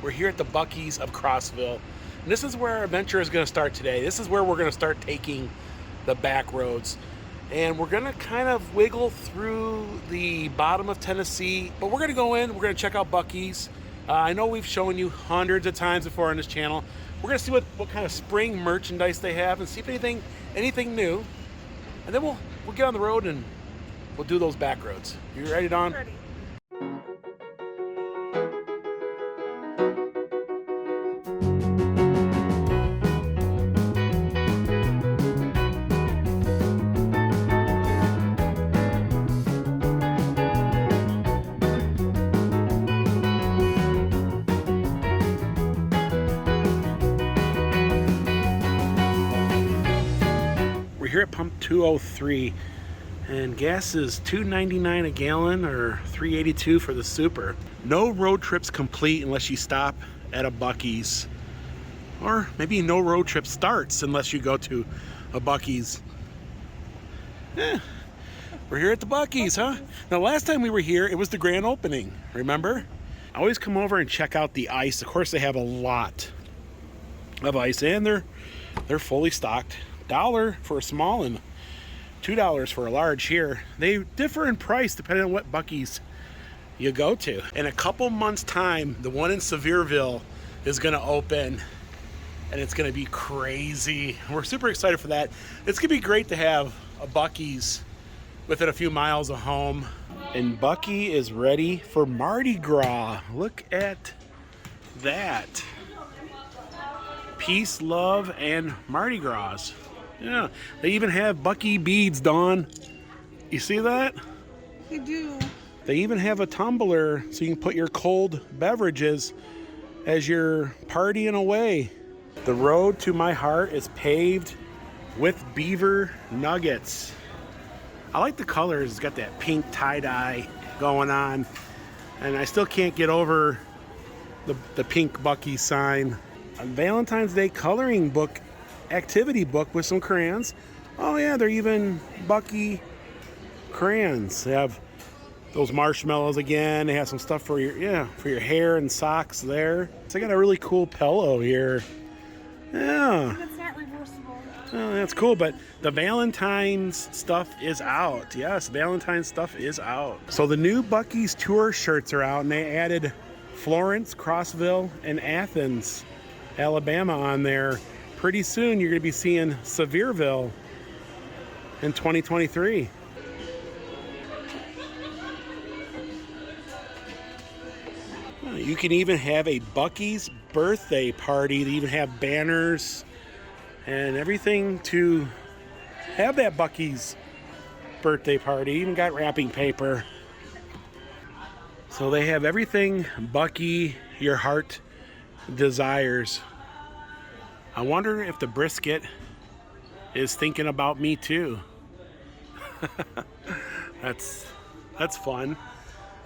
We're here at the Buc-ee's of Crossville. And this is where our adventure is going to start today. This is where we're going to start taking the back roads. And we're going to kind of wiggle through the bottom of Tennessee. But we're going to go in, we're going to check out Buc-ee's. I know we've shown you hundreds of times before on this channel. We're going to see what kind of spring merchandise they have and see if anything new. And then we'll get on the road and we'll do those back roads. You ready, Dawn? Ready. Here at pump 203, and gas is $2.99 a gallon or $3.82 for the super. No road trips complete unless you stop at a Buc-ee's, or maybe no road trip starts unless you go to a Buc-ee's. We're here at the Buc-ee's, huh? Now, last time we were here, it was the grand opening. Remember? I always come over and check out the ice. Of course, they have a lot of ice, and they're fully stocked. $1 for a small and $2 for a large here. They differ in price depending on what Buc-ee's you go to. In a couple months time, the one in Sevierville is going to open, and it's going to be crazy. We're super excited for that. It's going to be great to have a Buc-ee's within a few miles of home. And Buc-ee is ready for Mardi Gras. Look at that. Peace, love, and Mardi Gras. Yeah, they even have Buc-ee beads, Dawn. You see that? They do. They even have a tumbler so you can put your cold beverages as you're partying away. The road to my heart is paved with beaver nuggets. I like the colors. It's got that pink tie-dye going on. And I still can't get over the pink Buc-ee sign. A Valentine's Day coloring book, activity book with some crayons. Oh yeah, they're even Buc-ee crayons. They have those marshmallows again. They have some stuff for your hair and socks there. So they got a really cool pillow here. Yeah. It's not reversible. Oh, that's cool, but the Valentine's stuff is out. Yes, Valentine's stuff is out. So the new Buc-ee's tour shirts are out, and they added Florence, Crossville, and Athens, Alabama on there. Pretty soon you're going to be seeing Sevierville in 2023. You can even have a Buc-ee's birthday party. They even have banners and everything to have that Buc-ee's birthday party. Even got wrapping paper. So they have everything Buc-ee your heart desires. I wonder if the brisket is thinking about me too. That's fun.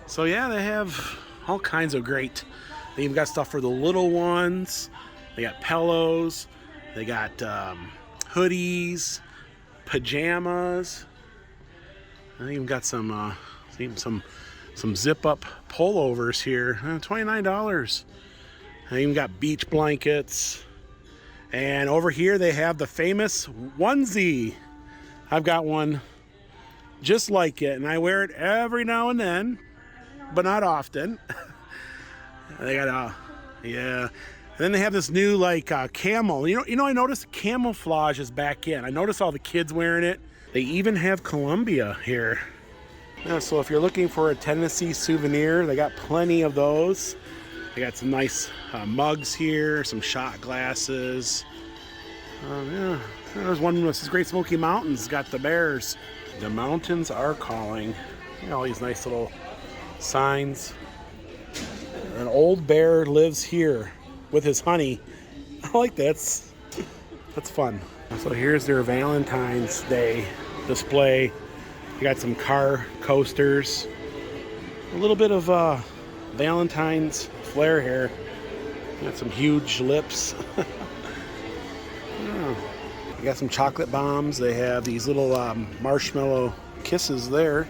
So yeah, they have all kinds of great. They even got stuff for the little ones. They got pillows. They got hoodies, pajamas. They even got some zip up pullovers here. $29. They even got beach blankets. And over here they have the famous onesie. I've got one just like it, and I wear it every now and then, but not often. They got yeah. And then they have this new camel. You know, I noticed camouflage is back in. I noticed all the kids wearing it. They even have Columbia here. Yeah, so if you're looking for a Tennessee souvenir, they got plenty of those. They got some nice mugs here, some shot glasses. Yeah, there's one with this Great Smoky Mountains. Got the bears. The mountains are calling. You know, all these nice little signs. An old bear lives here with his honey. I like that. That's fun. So here's their Valentine's Day display. You got some car coasters. A little bit of Valentine's flair here. Got some huge lips. You got some chocolate bombs. They have these little marshmallow kisses there.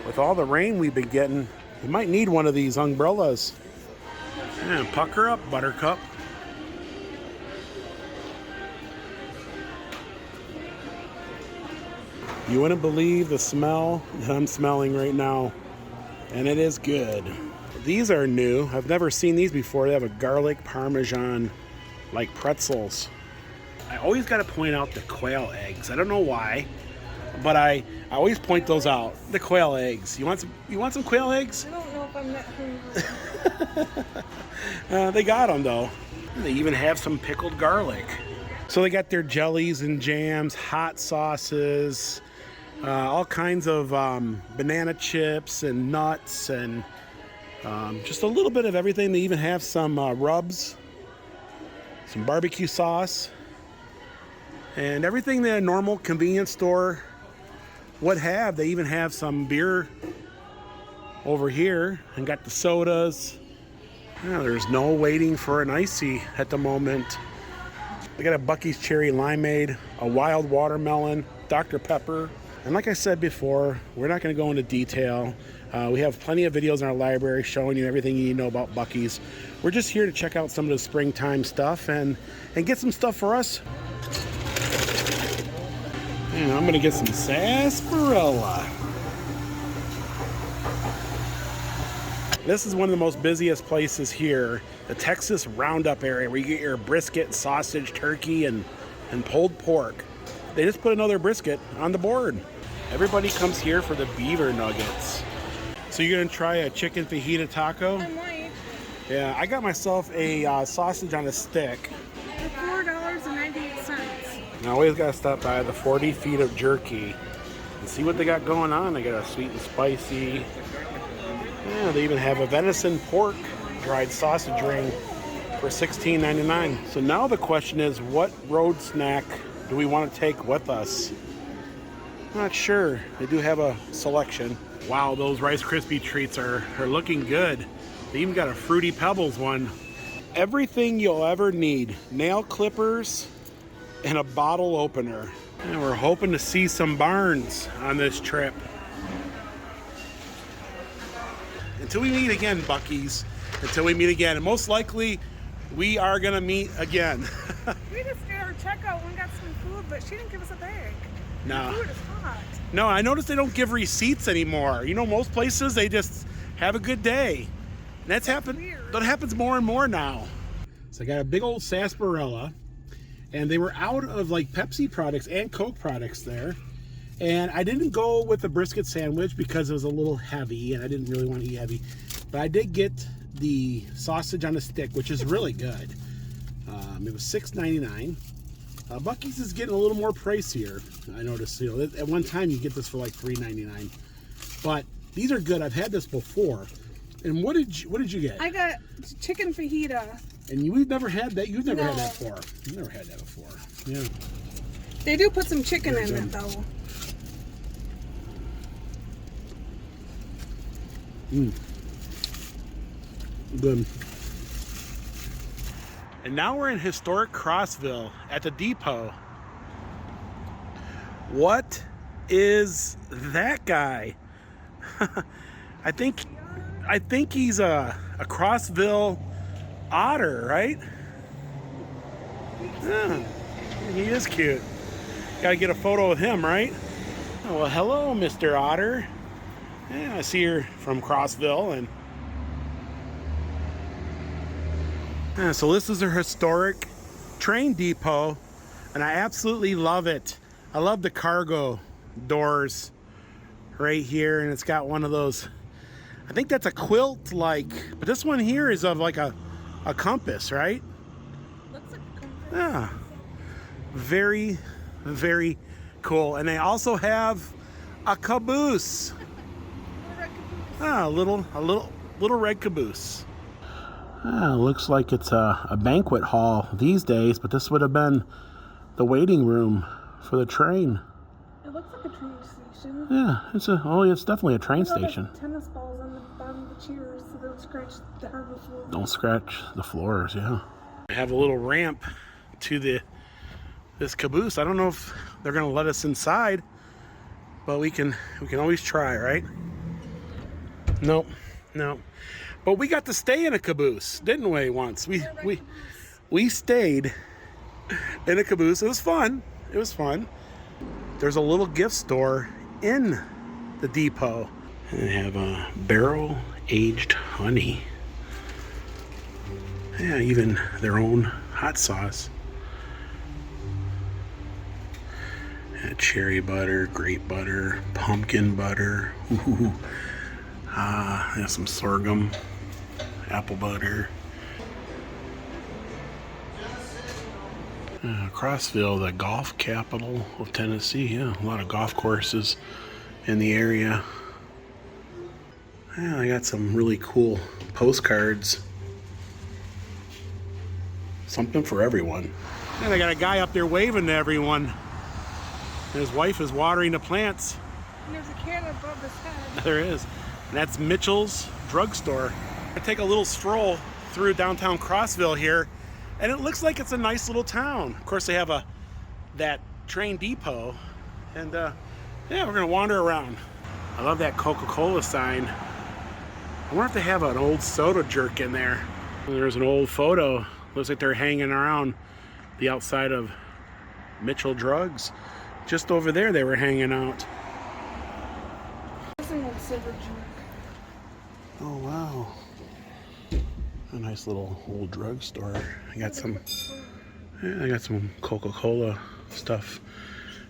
With all the rain we've been getting, you might need one of these umbrellas. And pucker up, Buttercup. You wouldn't believe the smell that I'm smelling right now, and it is good. These are new. I've never seen these before. They have a garlic parmesan like pretzels. I always got to point out the quail eggs. I don't know why, but I always point those out. The quail eggs. You want some quail eggs? I don't know if I'm that hungry. They got them though. They even have some pickled garlic. So they got their jellies and jams, hot sauces, all kinds of banana chips and nuts, and just a little bit of everything. They even have some rubs, some barbecue sauce, and everything that a normal convenience store would have. They even have some beer over here and got the sodas. There's no waiting for an icy at the moment. They got a Buc-ee's cherry limeade, a wild watermelon, Dr. Pepper. And like I said before, we're not going to go into detail. We have plenty of videos in our library showing you everything you need to know about Buc-ee's. We're just here to check out some of the springtime stuff and get some stuff for us. And I'm going to get some sarsaparilla. This is one of the most busiest places here, the Texas Roundup area, where you get your brisket, sausage, turkey, and pulled pork. They just put another brisket on the board. Everybody comes here for the beaver nuggets. So you're gonna try a chicken fajita taco? I might. Yeah, I got myself a sausage on a stick. For $4.98. And I always gotta stop by the 40 feet of jerky and see what they got going on. They got a sweet and spicy. Yeah, they even have a venison pork dried sausage ring for $16.99. So now the question is, what road snack do we want to take with us? I'm not sure. They do have a selection. Wow, those Rice Krispie treats are looking good. They even got a Fruity Pebbles one. Everything you'll ever need. Nail clippers and a bottle opener. And we're hoping to see some barns on this trip. Until we meet again, Buc-ee's. Until we meet again. And most likely, we are going to meet again. We just did our checkout and got some food, but she didn't give us a bag. No. The food is hot. No, I noticed they don't give receipts anymore. You know, most places, they just have a good day. And that happens more and more now. So I got a big old sarsaparilla. And they were out of like Pepsi products and Coke products there. And I didn't go with the brisket sandwich because it was a little heavy and I didn't really want to eat heavy. But I did get the sausage on a stick, which is really good. It was $6.99. Buc-ee's is getting a little more pricier. I noticed, you know, at one time you get this for like $3.99. But these are good. I've had this before. And what did you get? I got chicken fajita. And we've never had that. You've never No. had that before. You've never had that before. Yeah. They do put some chicken in it though. Good. And now we're in historic Crossville at the depot. What is that guy? I think he's a Crossville otter, right? Yeah, he is cute. Gotta get a photo of him, right? Oh, well, hello, Mr. Otter. Yeah, I see you're from Crossville, and yeah, so this is a historic train depot, and I absolutely love it. I love the cargo doors right here, and it's got one of those, I think that's a quilt like, but this one here is of like a compass, right? Looks like a compass. Yeah, very, very cool. And they also have a caboose. Ah, a little red caboose. Looks like it's a banquet hall these days, but this would have been the waiting room for the train. It looks like a train station. Yeah, it's definitely a train station. Tennis balls on the bottom of the chairs so they don't scratch the hardwood floor. Don't scratch the floors, yeah. I have a little ramp to this caboose. I don't know if they're gonna let us inside, but we can always try, right? Nope. But we got to stay in a caboose, didn't we? Once we stayed in a caboose. It was fun. It was fun. There's a little gift store in the depot. And they have a barrel-aged honey. Yeah, even their own hot sauce. Yeah, cherry butter, grape butter, pumpkin butter. Ooh. There's some sorghum, apple butter. Crossville, the golf capital of Tennessee. Yeah, a lot of golf courses in the area. Yeah, I got some really cool postcards. Something for everyone. And I got a guy up there waving to everyone. And his wife is watering the plants. And there's a can above his head. There is. And that's Mitchell's drugstore. I take a little stroll through downtown Crossville here, and it looks like it's a nice little town. Of course, they have that train depot, and yeah, we're gonna wander around. I love that Coca-Cola sign. I wonder if they have an old soda jerk in there. There's an old photo. Looks like they're hanging around the outside of Mitchell Drugs. Just over there, they were hanging out. There's an old soda jerk. Oh wow. A nice little old drugstore. I got some Coca-Cola stuff.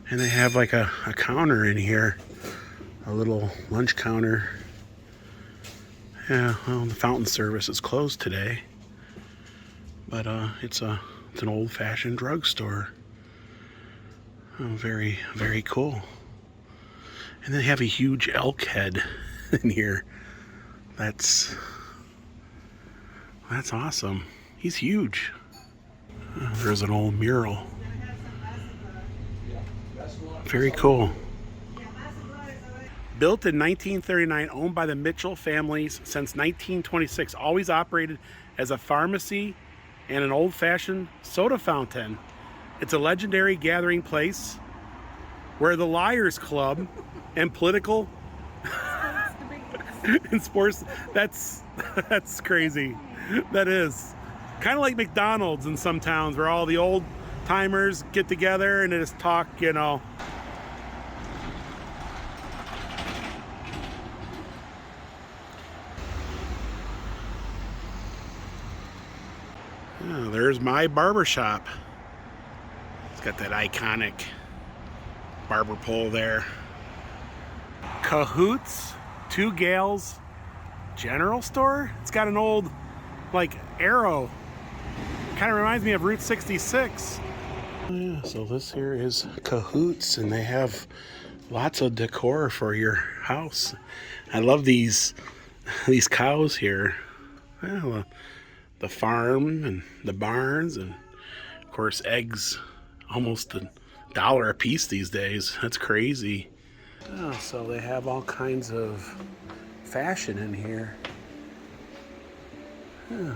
And they have like a counter in here. A little lunch counter. Yeah, well, the fountain service is closed today. But it's an old-fashioned drugstore. Oh, very, very cool. And they have a huge elk head in here. That's awesome. He's huge. There's an old mural. Very cool. Built in 1939, owned by the Mitchell families since 1926. Always operated as a pharmacy and an old-fashioned soda fountain. It's a legendary gathering place where the Liars Club and political and sports, that's crazy. That is kind of like McDonald's in some towns where all the old timers get together and they just talk, you know. Oh, there's my barber shop. It's got that iconic barber pole there. Cahoots Two Gals General Store. It's got an old like arrow. Kind of reminds me of Route 66. Yeah, so this here is Cahoots, and they have lots of decor for your house. I love these cows here. Well, the farm and the barns, and of course eggs, almost $1 a piece these days. That's crazy. Oh, so they have all kinds of fashion in here. Yeah.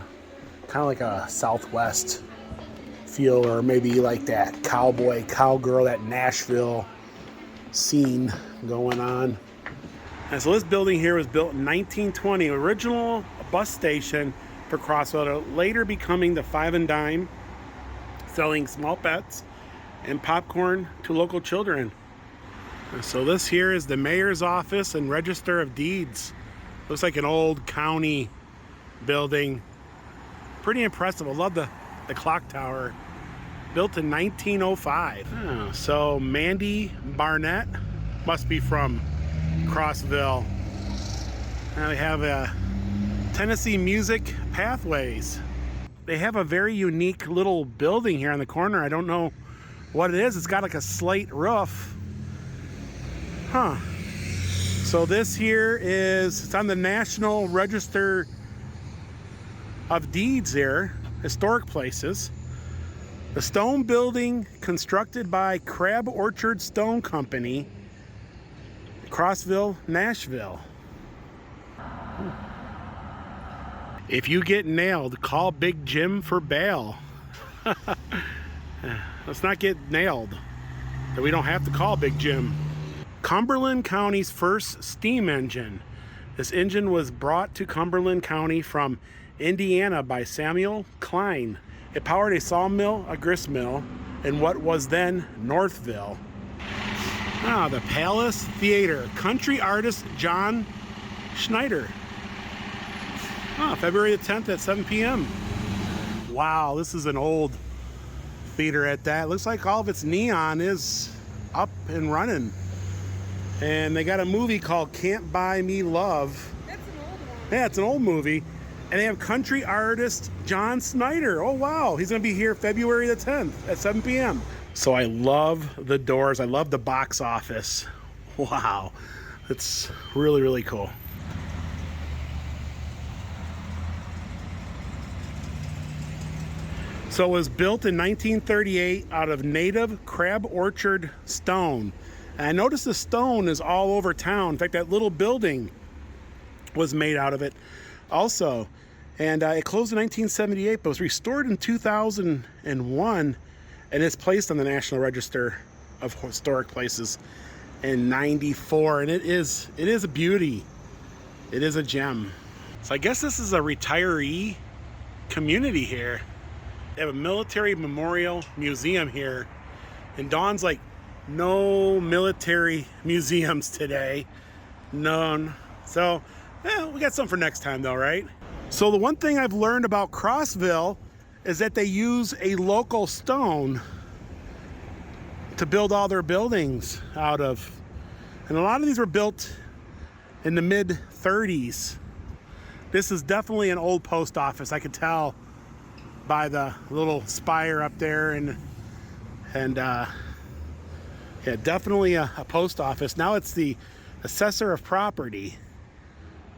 Kind of like a Southwest feel, or maybe like that cowboy, cowgirl, that Nashville scene going on. And so this building here was built in 1920, original bus station for Crossville, later becoming the Five and Dime, selling small pets and popcorn to local children. And so this here is the mayor's office and register of deeds. Looks like an old county building. Pretty impressive. I love the clock tower. Built in 1905. Oh, so Mandy Barnett must be from Crossville. Now they have a Tennessee Music Pathways. They have a very unique little building here on the corner. I don't know what it is. It's got like a slate roof. Huh. So this here it's on the National Register of Deeds here, historic places. The stone building constructed by Crab Orchard Stone Company, Crossville, Nashville. If you get nailed, call Big Jim for bail. Let's not get nailed, that we don't have to call Big Jim. Cumberland County's first steam engine. This engine was brought to Cumberland County from Indiana by Samuel Klein. It powered a sawmill, a grist mill, in what was then Northville. Ah, the Palace Theater. Country artist John Schneider. Ah, February the 10th at 7 p.m. Wow, this is an old theater at that. Looks like all of its neon is up and running. And they got a movie called Can't Buy Me Love. That's an old one. Yeah, it's an old movie. And they have country artist John Snyder. Oh, wow. He's going to be here February the 10th at 7 p.m. So I love the doors. I love the box office. Wow. It's really, really cool. So it was built in 1938 out of native crab orchard stone. And I noticed the stone is all over town. In fact, that little building was made out of it also. And it closed in 1978, but was restored in 2001, and it's placed on the National Register of Historic Places in 94. And it is a beauty. It is a gem. So I guess this is a retiree community here. They have a military memorial museum here. And Dawn's like, no military museums today. None. So, we got some for next time though, right? So the one thing I've learned about Crossville is that they use a local stone to build all their buildings out of. And a lot of these were built in the mid 30s. This is definitely an old post office. I could tell by the little spire up there, and yeah, definitely a post office. Now it's the assessor of property.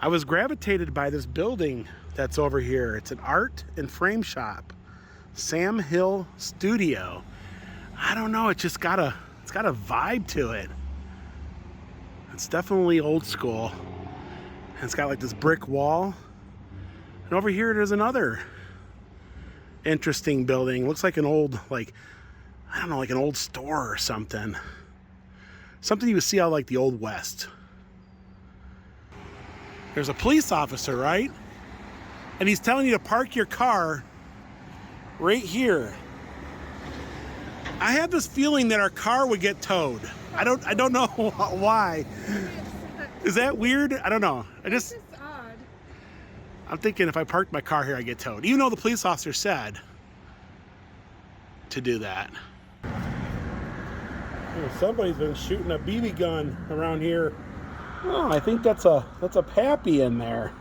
I was gravitated by this building that's over here. It's an art and frame shop, Sam Hill Studio. I don't know, it's got a vibe to it. It's definitely old school. And it's got like this brick wall. And over here there's another interesting building. Looks like an old, like, I don't know, like an old store or something. Something you would see out like the Old West. There's a police officer, right? And he's telling you to park your car right here. I have this feeling that our car would get towed. I don't know why. Is that weird? I don't know. It's just odd. I'm thinking if I parked my car here, I get towed. Even though the police officer said to do that. Somebody's been shooting a BB gun around here. Oh, I think that's a pappy in there.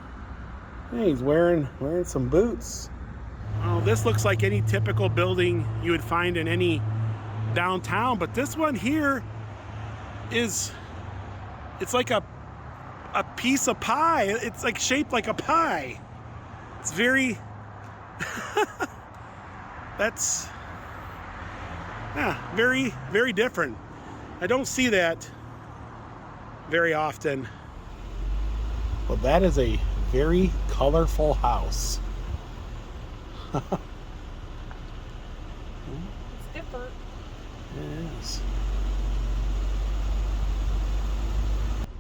Hey, he's wearing some boots. Oh, this looks like any typical building you would find in any downtown, but this one here it's like a piece of pie. It's like shaped like a pie. It's very that's very, very different. I don't see that very often. Well, that is a very colorful house. It's different. It is.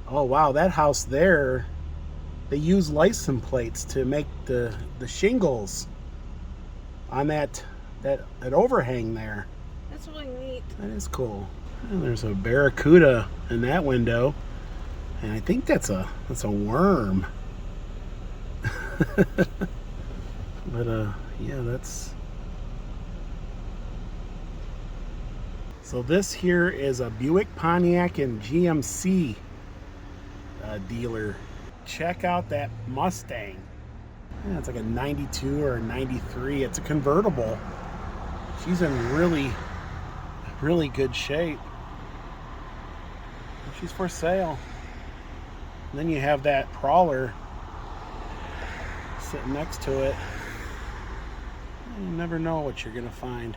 Oh wow, that house there, they use license plates to make the shingles on that overhang there. That's really neat. That is cool. And there's a barracuda in that window, and I think that's a worm. But yeah, that's. So this here is a Buick, Pontiac, and GMC dealer. Check out that Mustang. Yeah, it's like a 92 or a 93. It's a convertible. She's in really, really good shape. She's for sale. And then you have that Prowler sitting next to it. You never know what you're gonna find.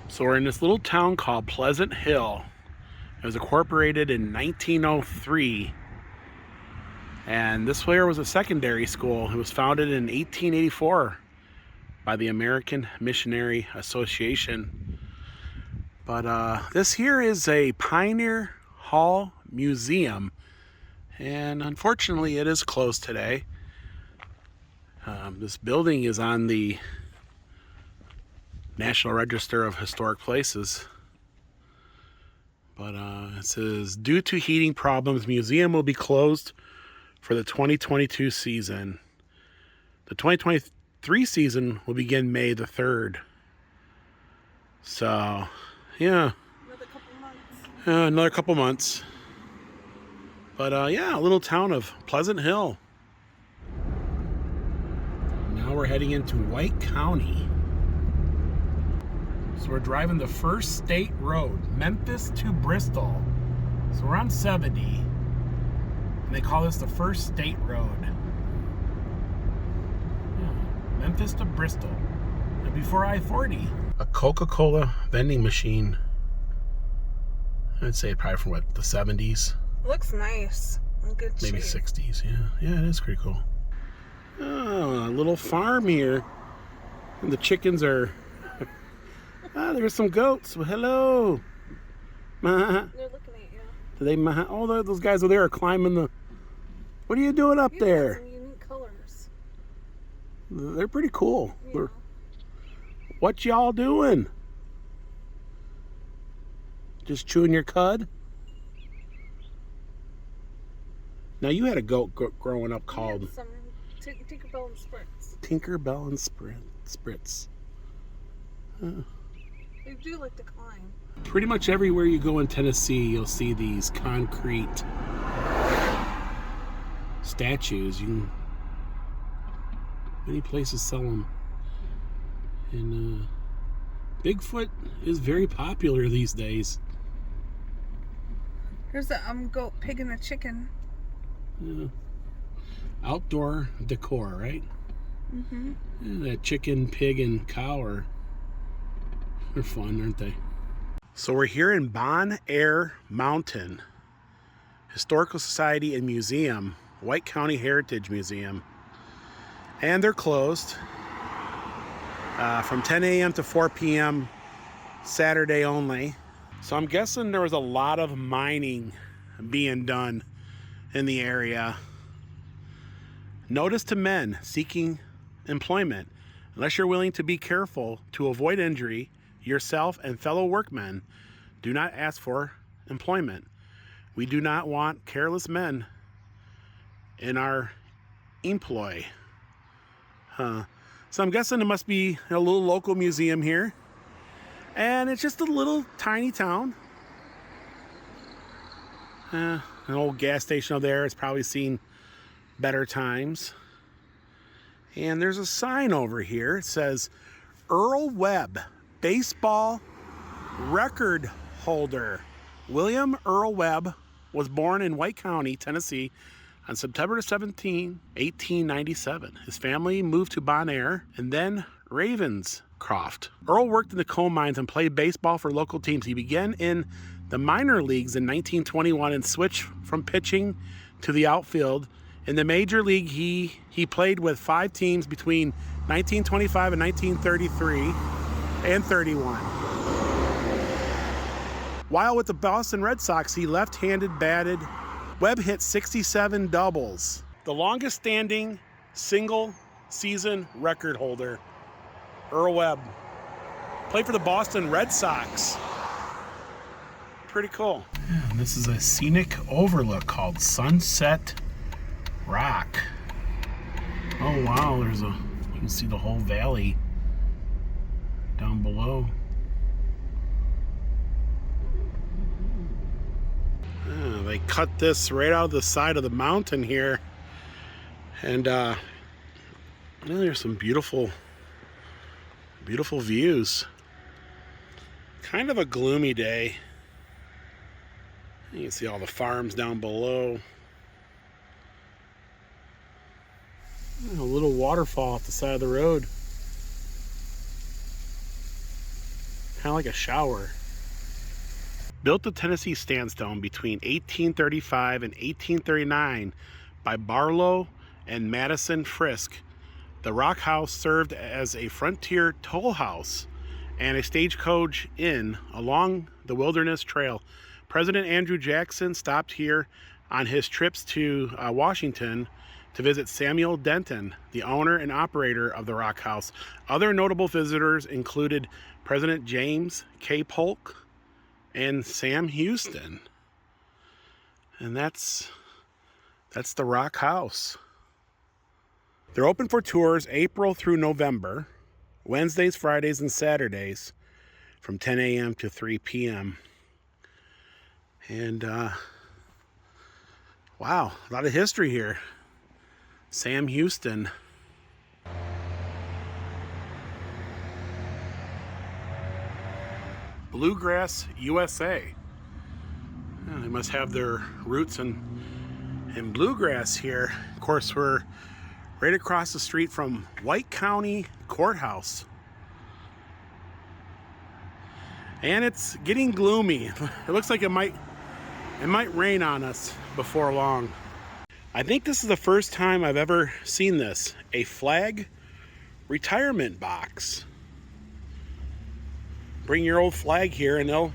So we're in this little town called Pleasant Hill. It was incorporated in 1903. And this here was a secondary school. It was founded in 1884 by the American Missionary Association. But this here is a Pioneer Hall Museum. And unfortunately, it is closed today. This building is on the National Register of Historic Places. But it says, due to heating problems, museum will be closed for the 2022 season. The 2023 season will begin May the 3rd. So, yeah. Another couple months. But yeah, a little town of Pleasant Hill. Now we're heading into White County. So we're driving the first state road, Memphis to Bristol. So we're on 70. And they call this the first state road. Yeah, Memphis to Bristol. And before I-40. A Coca-Cola vending machine. I'd say probably from what, the 70s? Looks nice. In good Maybe shape. 60s, yeah. Yeah, it is pretty cool. Oh, a little farm here. And the chickens are... Ah, there's some goats. Well, hello. They're looking at you. Do they? Oh, those guys over there are climbing the... What are you doing up there? Got some unique colors. They're pretty cool. Yeah. What y'all doing? Just chewing your cud? Now, you had a goat growing up called... Some Tinkerbell and Spritz. Tinkerbell and Spritz. They do like to climb. Pretty much everywhere you go in Tennessee, you'll see these concrete statues. Many places sell them. And Bigfoot is very popular these days. Here's a goat, pig, and a chicken. Yeah. Outdoor decor, right? Mm-hmm. Yeah, that chicken, pig, and cow they're fun, aren't they? So we're here in Bon Air Mountain Historical Society and Museum, White County Heritage Museum. And they're closed from 10 a.m. to 4 p.m. Saturday only. So I'm guessing there was a lot of mining being done in the area. Notice to men seeking employment. Unless you're willing to be careful to avoid injury, yourself and fellow workmen, do not ask for employment. We do not want careless men in our employ. So I'm guessing it must be a little local museum here. And it's just a little tiny town. An old gas station over there. It's probably seen better times. And there's a sign over here. It says, Earl Webb, baseball record holder. William Earl Webb was born in White County, Tennessee on September 17, 1897. His family moved to Bon Air and then Ravenscroft. Earl worked in the coal mines and played baseball for local teams. He began in the minor leagues in 1921 and switched from pitching to the outfield. In the major league, he played with 5 teams between 1925 and 1933 and 31. While with the Boston Red Sox, he left-handed batted. Webb hit 67 doubles. The longest standing single season record holder, Earl Webb. Played for the Boston Red Sox. Pretty cool. Yeah, this is a scenic overlook called Sunset Rock. Oh wow, you can see the whole valley down below. Yeah, they cut this right out of the side of the mountain here. And there's some beautiful views. Kind of a gloomy day. You can see all the farms down below. A little waterfall off the side of the road. Kind of like a shower. Built to Tennessee sandstone between 1835 and 1839 by Barlow and Madison Frisk, the Rock House served as a frontier toll house and a stagecoach inn along the Wilderness Trail. President Andrew Jackson stopped here on his trips to Washington to visit Samuel Denton, the owner and operator of the Rock House. Other notable visitors included President James K. Polk and Sam Houston. And that's the Rock House. They're open for tours April through November, Wednesdays, Fridays, and Saturdays from 10 a.m. to 3 p.m. And wow, a lot of history here. Sam Houston. Bluegrass USA. Yeah, they must have their roots in bluegrass here. Of course, we're right across the street from White County Courthouse. And it's getting gloomy. It looks like it might rain on us before long. I think this is the first time I've ever seen this. A flag retirement box. Bring your old flag here and they'll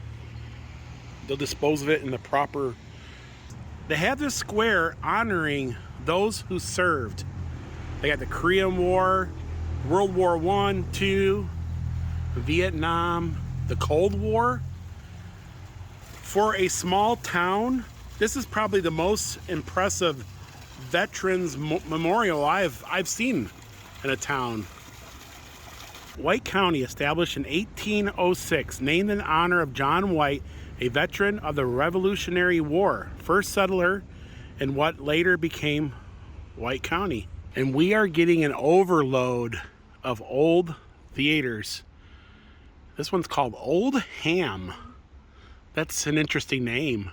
dispose of it in the proper. They have this square honoring those who served. They got the Korean War, World War I, II, Vietnam, the Cold War. For a small town, this is probably the most impressive veterans memorial I've seen in a town. White County, established in 1806, named in honor of John White, a veteran of the Revolutionary War, first settler in what later became White County. And we are getting an overload of old theaters. This one's called Old Ham. That's an interesting name.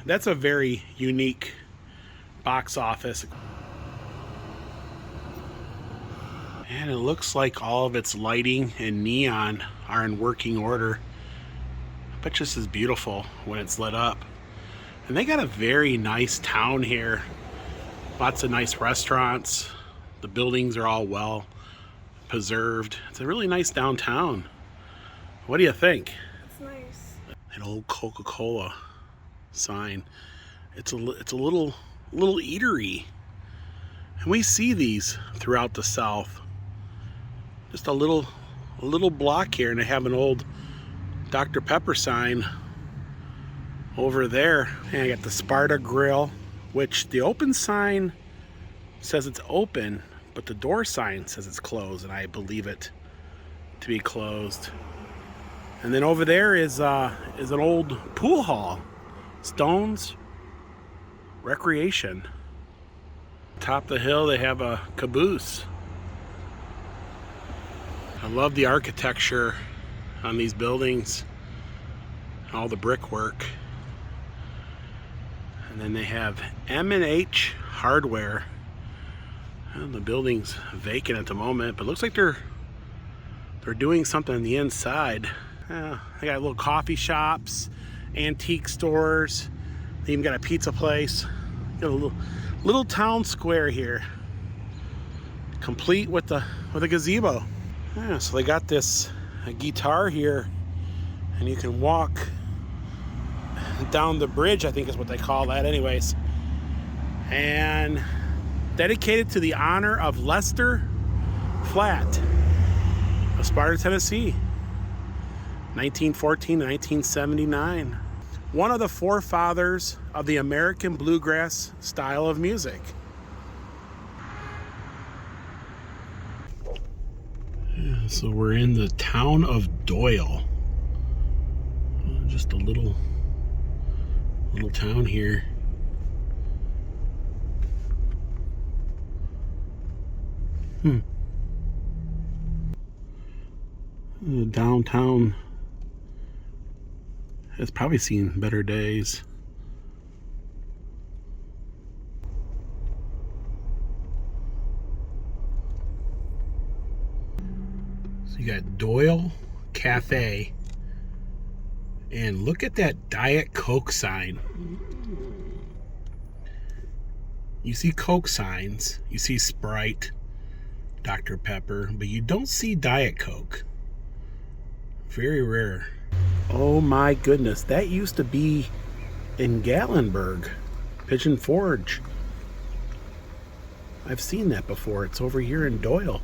That's a very unique box office. And it looks like all of its lighting and neon are in working order. I bet this is beautiful when it's lit up. And they got a very nice town here. Lots of nice restaurants. The buildings are all well preserved. It's a really nice downtown. What do you think? It's nice. An old Coca-Cola sign. It's a little eatery. And we see these throughout the South. Just a little block here, and they have an old Dr. Pepper sign over there. And I got the Sparta grill, which the open sign says it's open, but the door sign says it's closed, and I believe it to be closed. And then over there is an old pool hall, Stones Recreation. Top of the hill, they have a caboose. I love the architecture on these buildings, all the brickwork. And then they have M&H Hardware. And the building's vacant at the moment, but it looks like they're doing something on the inside. They got little coffee shops, antique stores. They even got a pizza place. Got a little town square here, complete with a gazebo. Yeah, so they got this guitar here, and you can walk down the bridge, I think is what they call that anyways. And dedicated to the honor of Lester Flatt of Sparta, Tennessee, 1914 to 1979. One of the forefathers of the American bluegrass style of music. Yeah, so we're in the town of Doyle. Just a little town here. The downtown has probably seen better days. So you got Doyle Cafe, and look at that Diet Coke sign. You see Coke signs, you see Sprite, Dr. Pepper, but you don't see Diet Coke. Very rare. Oh my goodness, that used to be in Gatlinburg. Pigeon Forge. I've seen that before. It's over here in Doyle.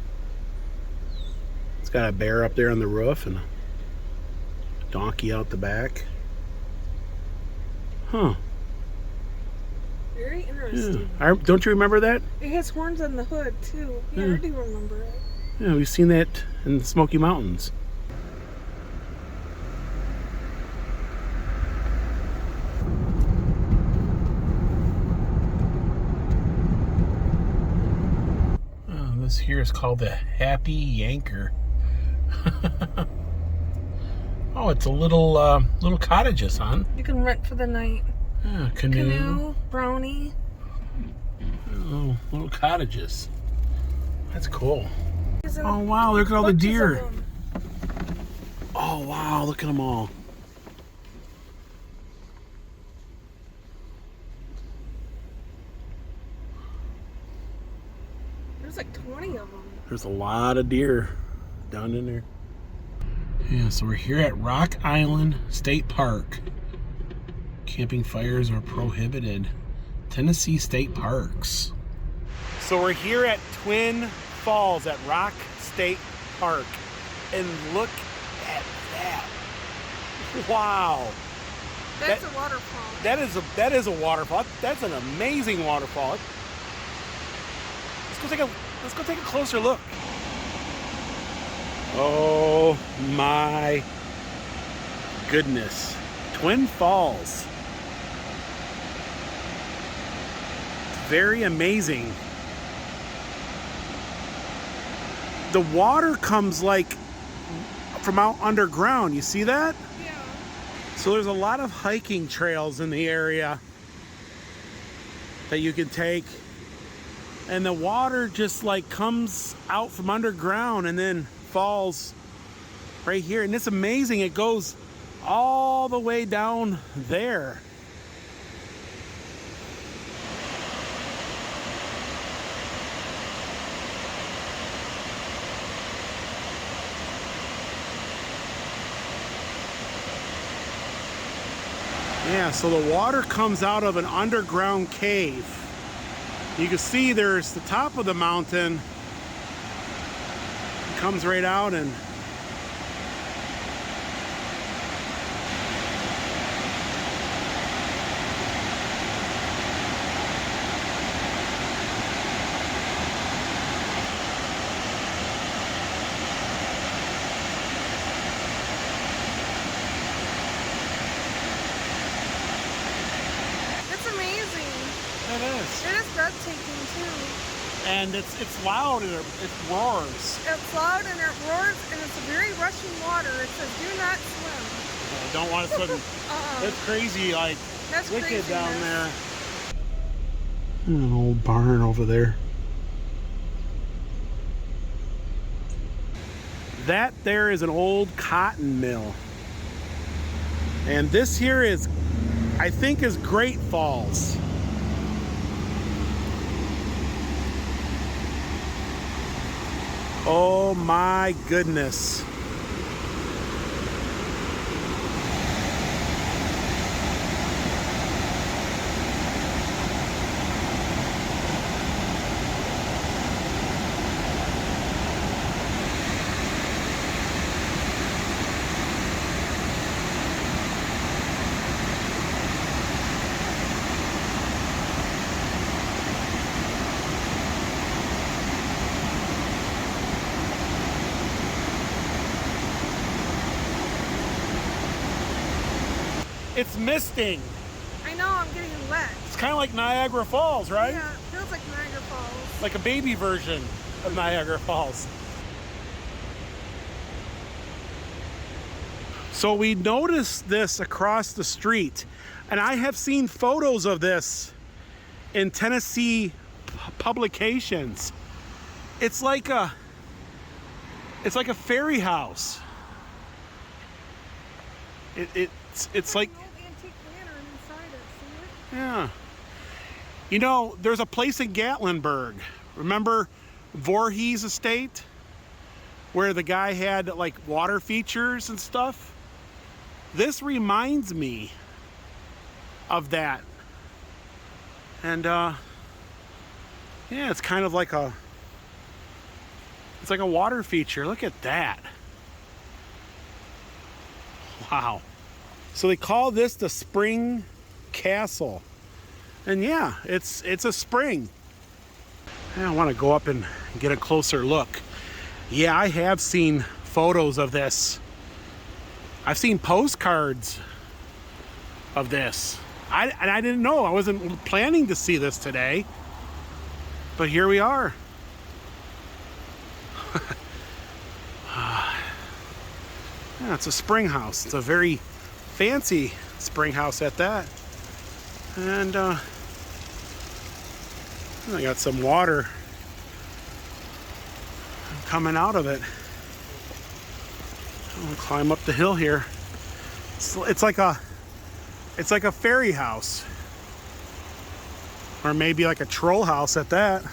It's got a bear up there on the roof and a donkey out the back. Huh. Very interesting. Yeah. Don't you remember that? It has horns on the hood, too. Yeah, I do remember it. Yeah, we've seen that in the Smoky Mountains. This here is called the Happy Yanker. Oh, it's a little cottages, hon. You can rent for the night. Yeah, canoe, brownie. Oh, little cottages. That's cool. Isn't Oh wow, look at all the deer. of them. Oh wow, look at them all. There's like 20 of them. There's a lot of deer down in there. Yeah, so we're here at Rock Island State Park. Camping fires are prohibited. Tennessee State Parks. So we're here at Twin Falls at Rock State Park. And look at that. Wow. That's a waterfall. That is a waterfall. That's an amazing waterfall. Let's go take a closer look. Oh my goodness. Twin Falls. Very amazing. The water comes like from out underground. You see that? Yeah. So there's a lot of hiking trails in the area that you can take. And the water just like comes out from underground and then falls right here. And it's amazing. It goes all the way down there. Yeah, so the water comes out of an underground cave. You can see there's the top of the mountain. It comes right out and It is breathtaking too. And it's loud and it roars. It's loud and it roars and it's a very rushing water. It says do not swim. I don't want to swim. It's crazy, like That's wicked craziness. down there. An old barn over there. That there is an old cotton mill. And this here is, I think, is Great Falls. Oh my goodness. It's misting. I know, I'm getting wet. It's kind of like Niagara Falls, right? Yeah, it feels like Niagara Falls. Like a baby version of Niagara Falls. So we noticed this across the street, and I have seen photos of this in Tennessee publications. It's like a fairy house. It's like, Antique lantern inside it, see it? yeah. You know, there's a place in Gatlinburg. Remember Voorhees Estate? Where the guy had like water features and stuff? This reminds me of that. And yeah, it's kind of like a water feature. Look at that. Wow. So they call this the Spring Castle. And yeah, it's a spring. I want to go up and get a closer look. Yeah, I have seen photos of this. I've seen postcards of this. I didn't know. I wasn't planning to see this today. But here we are. Yeah, it's a spring house. It's a very fancy spring house at that. And I got some water coming out of it. I'll climb up the hill here. It's like a fairy house, or maybe like a troll house at that.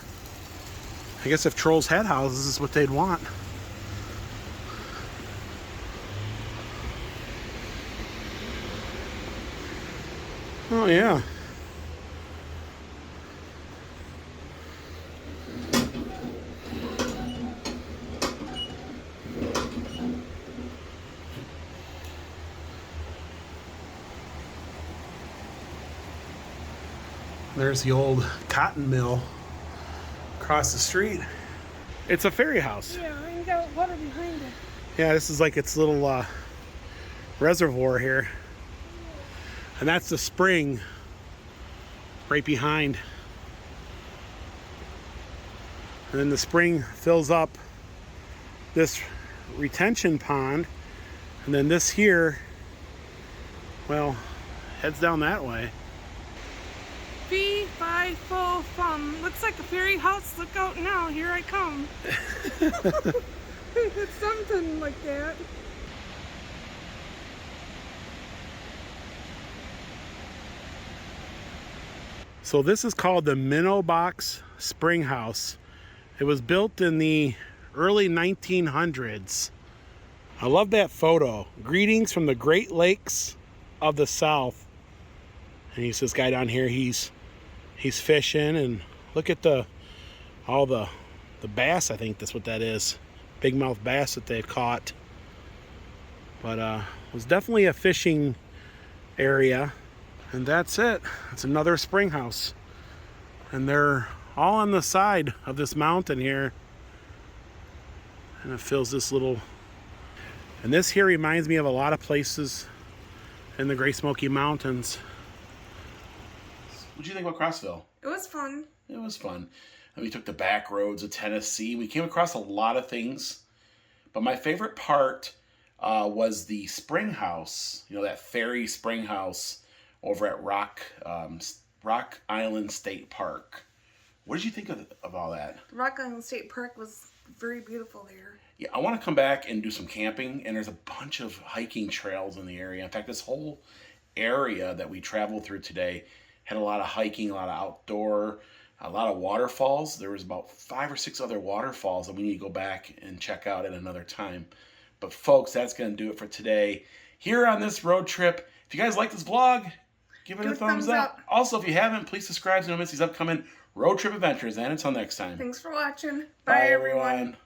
I guess if trolls had houses, this is what they'd want. Oh yeah. There's the old cotton mill across the street. It's a fairy house. Yeah, and you got water behind it. Yeah, this is like its little reservoir here. And that's the spring right behind. And then the spring fills up this retention pond. And then this here, well, heads down that way. Fee, fi, fo, fum. Looks like a fairy house. Look out now. Here I come. It's something like that. So this is called the Minnow Box Spring House. It was built in the early 1900s. I love that photo. Greetings from the Great Lakes of the South. And he's this guy down here. He's fishing, and look at all the bass. I think that's what that is. Big mouth bass that they've caught. But it was definitely a fishing area. And that's it. It's another spring house. And they're all on the side of this mountain here. And it fills this little... And this here reminds me of a lot of places in the Great Smoky Mountains. What do you think about Crossville? It was fun. It was fun. And we took the back roads of Tennessee. We came across a lot of things. But my favorite part was the spring house. You know, that fairy spring house over at Rock Island State Park. What did you think of all that? Rock Island State Park was very beautiful there. Yeah, I want to come back and do some camping. And there's a bunch of hiking trails in the area. In fact, this whole area that we traveled through today had a lot of hiking, a lot of outdoor, a lot of waterfalls. There was about 5 or 6 other waterfalls that we need to go back and check out at another time. But folks, that's going to do it for today here on this road trip. If you guys like this vlog, give it a thumbs up. Also, if you haven't, please subscribe so you don't miss these upcoming road trip adventures. And until next time. Thanks for watching. Bye everyone.